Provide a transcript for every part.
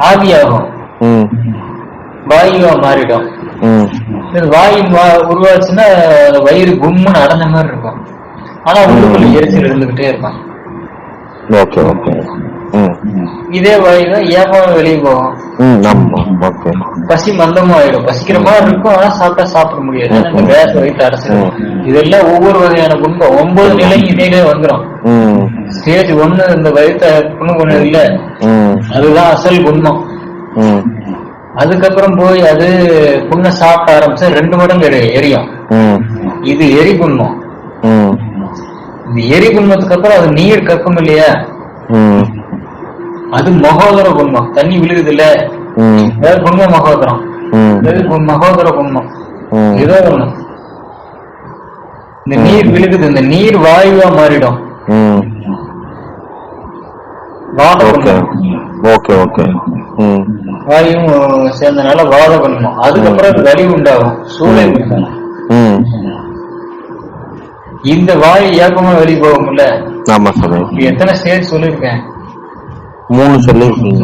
ஆவியாகும், வாயுவா மாறிடும். வாயு உருவாச்சுன்னா வயிறு கும்முன்னு அடைஞ்ச மாதிரி இருக்கும். ஆனா உள்ளுக்குள்ள எரிச்சல் இருந்துகிட்டே இருக்கும். இதே வாயுதான் ஏப்பமா வெளியே போகும். பசி மந்தமா ஆயிடும். பசிக்கிற மாதிரி இருக்கும், ஆனா சாப்பிட்டா சாப்பிட முடியாது. இந்த கேஸ் வயிற்று அடைச்சிடும். இதெல்லாம் ஒவ்வொரு வகையான குன்பம் 9 நிலையும் இடையிலே வந்துடும். ஸ்டேஜ் 1 இந்த வயிற்ற புண்ணு பண்ணு இல்ல, அதுதான் அசல் குன்மம். அதுக்கப்புறம் போய் அது புண்ணை சாப்பிட ஆரம்பிச்சா 2 மடங்கு எரியும். இது எரி குன்மம். இந்த எரி குன்மத்துக்கு அப்புறம் அது நீர் கக்கும் இல்லையா, அது மகோதர குன்மம். தண்ணி விழுகுது இல்ல, குன்மம் மகோதரம். மகோதர குன்மம் ஏதோ ஒண்ணு. இந்த நீர் விழுகுது, இந்த நீர் வாயுவா மாறிடும். வாயும் சேர்ந்தனால வாத குன்மம். அதுக்கப்புறம் வலி உண்டாகும், சூளை உண்டாகும். இந்த வாயு ஏப்பமா வெளியே போகும்ல. எத்தனை ஸ்டேஜ் சொல்லிருக்கேன்? 3 சொல்லிருக்கீங்க.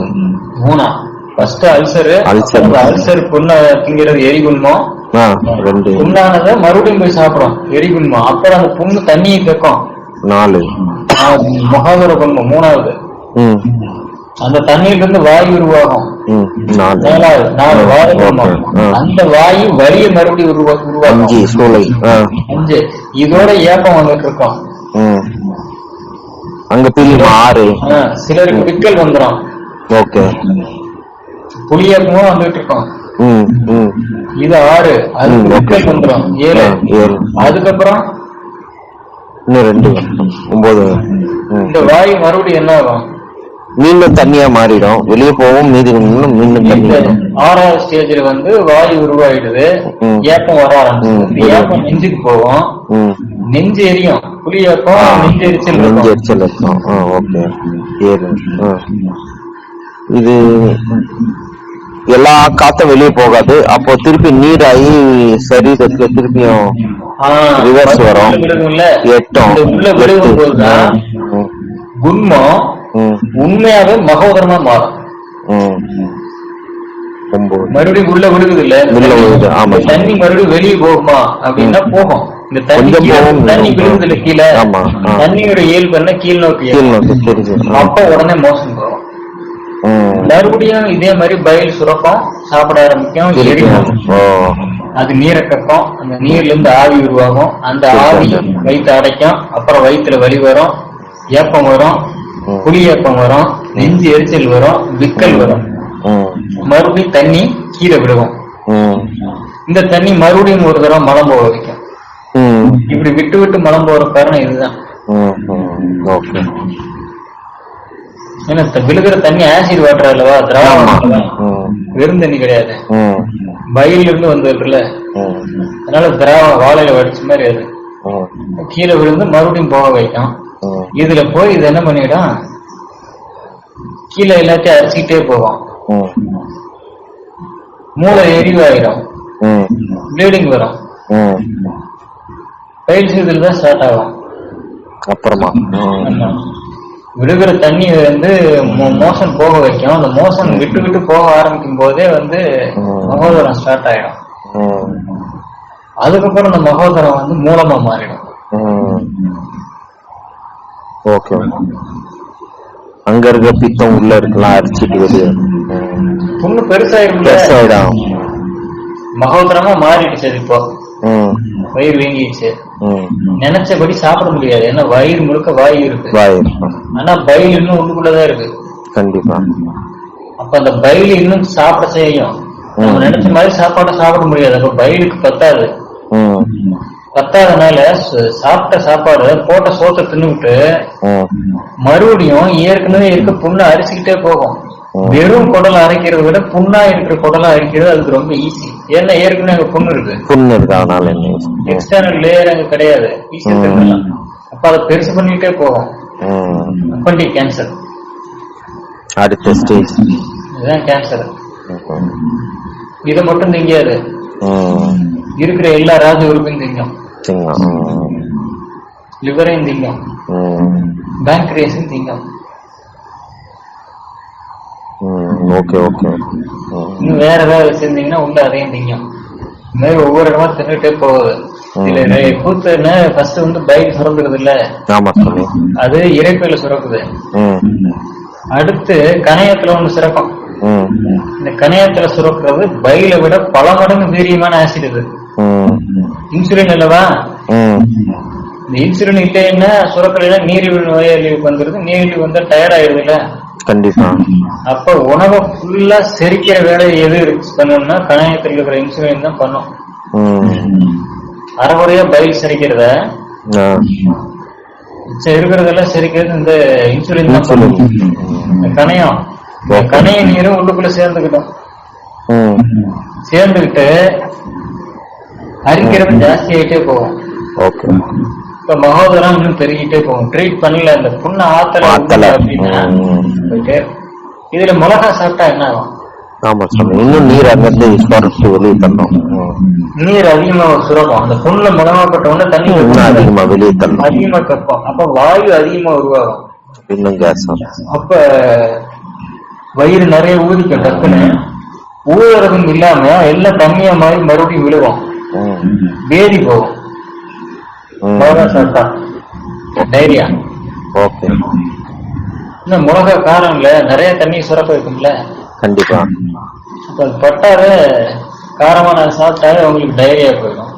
3. ஃபர்ஸ்ட் அல்சர் புண்ண திங்கிறது எரிகுன்மம். புண்ணானத மறுபடியும் போய் சாப்பிடும் எரிகுன்மம். அப்புறம் அந்த புண்ணு தண்ணியை கேட்கும். 4 மகாதர குன்மம் 3வது. அந்த தண்ணீர்ல இருந்து வாயு உருவாகும். 4 வாயு குன்மம். அந்த வாயு வலிய மறுபடியும் உருவாகும். 5 இதோட ஏப்பம் வந்துட்டு இருக்கும். அங்க 6 சிலருக்கு விக்கல் வந்துடும். புளியப்பமும் வந்துட்டு இருக்கும். இது 6. அது விக்கல் வந்துடும். 7. அதுக்கப்புறம் 2 9. இந்த வாயு மறுபடியும் என்ன ஆகும்? மீண்டும் தண்ணியா மாறிடும், வெளியே போகும். மீதி மீண்டும் 6வது ஸ்டேஜ்ல வந்து வாயு உருவாயிடுது, ஏப்பம் வர ஆரம்பிச்சு. ஏப்பம் நெஞ்சுக்கு போகும், நெஞ்சு எரியும். புளியப்பம் நெஞ்சு எரிச்சல் இருக்கும். இது எல்லா காத்தும் வெளியே போகாது. அப்போ திருப்பி நீராகி சரீரத்துல திருப்பியும் ரிவர்ஸ் வரும். குன்மம் உண்மையாவே மகோதரமா மாறும். மறுபடியும் உள்ள விழுகுது இல்ல, தண்ணி மறுபடியும் வெளியே போகுமா அப்படின்னா போகும். இந்த தண்ணி விழுகுது இல்ல கீழே, தண்ணியோட இயல்பு என்ன, கீழ் நோக்கி. அப்ப உடனே மோசம் போகும். மறுபடியும் இதே மாதிரி பயில் சுரக்கும், சாப்பிட ஆரம்பிக்கும், எரியும். அது நீரை கக்கும். அந்த நீர்ல இருந்து ஆவி உருவாகும். அந்த ஆவி வயிற்று அடைக்கும். அப்புறம் வயிற்றுல வலி வரும், ஏப்பம் வரும், புளி ஏப்பம் வரும், நெஞ்சு எரிச்சல் வரும், விக்கல் வரும். மறுபடியும் தண்ணி கீழே விடுவோம். இந்த தண்ணி மறுபடியும் ஒரு தடவை மலம் போக வைக்கும். இப்படி விட்டு விட்டு மலம் போற காரணம் இதுதான். ஏன்னா விழுகிற தண்ணி ஆசிட் வாட்டர் அல்லவா, திராவணம், வெறும் தண்ணி கிடையாது. பயில இருந்து வந்ததுல, அதனால திராவணம் வாழையில வடிச்ச மாதிரி அது கீழே விழுந்து மறுபடியும் போக வைக்கும். இதுல போய் இது என்ன பண்ணிடும், கீழே எல்லாத்தையும் அரிச்சுக்கிட்டே போகும். மூளை எரிவாயிடும், ப்ளீடிங் வரும். பயிற்சி இதுல தான் ஸ்டார்ட் ஆகும். அப்புறமா விழுகிற தண்ணி வந்து மோஷன் போக வைக்கும். அந்த மோஷன் விட்டு விட்டு போக ஆரம்பிக்கும் போதே வந்து மகோதரம் ஸ்டார்ட் ஆயிடும். அதுக்கப்புறம் அந்த மகோதரம் வந்து மூலமா மாறிடும். அங்க இருக்க பித்தம் உள்ள இருக்கலாம், அரிச்சிட்டு வெளியே புண்ணு பெருசாயிடும். மகோதரமா மாறிடுச்சு. அது இப்போ வயிறு வீங்கிடுச்சு, நினைச்சபடி சாப்பிட முடியாது. ஏன்னா வயிறு முழுக்க வாயு இருக்கு. ஆனா பயில் இன்னும் உள்ளுக்குள்ளதான் இருக்கு. கண்டிப்பா. அப்ப அந்த பயில் இன்னும் சாப்பிட செய்யும். நம்ம நினைச்ச மாதிரி சாப்பாட சாப்பிட முடியாது. அப்ப பயிலுக்கு பத்தாது. பத்தாதனால சாப்பிட்ட சாப்பாடு போட்ட சோத்தை தின்னுவிட்டு மறுபடியும் ஏற்கனவே இருக்க புண்ணை அரிச்சுக்கிட்டே போகும். வெறும் குடலை அரைக்கிறத விட புண்ணா இருக்கிற குடலை அரைக்கிறது அதுக்கு ரொம்ப ஈஸி. ஏன்னா ஏற்கனவே அங்க புண்ணு இருக்கு, எக்ஸ்டர்னல் லேயர் அங்க கிடையாது. ஈஸியா தெரிஞ்சிடலாம். அப்ப அதை பெருசு பண்ணிட்டே போகும். அப்பண்டிக் கேன்சர் அடுத்த ஸ்டேஜ் இதுதான் கேன்சர். இதை மட்டும் திங்காது, இருக்கிற எல்லா ராஜ உறுப்பையும் திங்கும். லிவரையும் திங்கும், பேங்க்ரேஸையும் திங்கும். Okay okay. இன்னும் வேற ஏதாவது செஞ்சீங்கன்னா உள்ள அதையும் திங்கும். இந்த மாதிரி ஒவ்வொரு இடமா தின்னுட்டே போகுது. இதுல கூத்து என்ன, ஃபர்ஸ்ட் வந்து பைல் சுரக்குறது இல்ல, ஆமா சாமி, அது இறைப்பையில சுரக்குது. அடுத்து கணையத்துல ஒண்ணு சுரக்கும். இந்த கணையத்துல சுரக்கிறது பைல விட பல மடங்கு வீரியமான ஆசிட் இது. இன்சுலின் அல்லவா? இந்த இன்சுலின் இல்லைன்னா சுரக்கலைன்னா நீரிழிவு நோயாளிக்கு வந்துருது. நீரிழிவு வந்தா டயர்ட் ஆயிடுது இல்ல. கண்டிப்பா. அப்ப உணவை ஃபுல்லா செரிக்கிற வேலையை எது பண்ணணும்னா கணையத்தில் இருக்கிற இன்சுலின் தான் பண்ணும். அரைமுறையா பைல் செரிக்கிறத இருக்கிறதெல்லாம் செரிக்கிறது இந்த இன்சுலின் தான் பண்ணும். கணையம், கணைய நீரும் உள்ளுக்குள்ள சேர்ந்துக்கிட்டோம். சேர்ந்துகிட்டு அரிக்கிறது ஜாஸ்தி ஆயிட்டே போகும். இப்ப மகோதரம் இன்னும் பெருகிட்டே போகும். ட்ரீட் பண்ணல, இந்த புண்ண ஆத்தல அப்படின்னா போயிட்டு. இதுல மிளகா சாப்பிட்டா என்ன ஆகும்? ஆமா சாமி, இன்னும் நீர் அங்கிருந்து வெளியே தரணும். நீர் அதிகமா சுரக்கும். அந்த புண்ணுல மிளகாப்பட்டவொடனே தண்ணி அதிகமா வெளியே தரணும். அதிகமா கப்போம். அப்ப வாயு அதிகமா உருவாகும். இன்னும் கேஸ். அப்ப வயிறு நிறைய ஊதிக்கும். டக்குன்னு ஊழறதும் இல்லாம எல்லாம் தண்ணியா மாதிரி மறுபடியும் விழுவோம். பேதி போகும். மிளகா சாப்பிட்டா டைரியா. இந்த மிளகா காரம் இல்ல, நிறைய தண்ணி சுரக்க வைக்கும்ல. கண்டிப்பா. அப்ப பட்டாவே காரமான சாப்பிட்டாவே உங்களுக்கு டைரியா போயிடும்.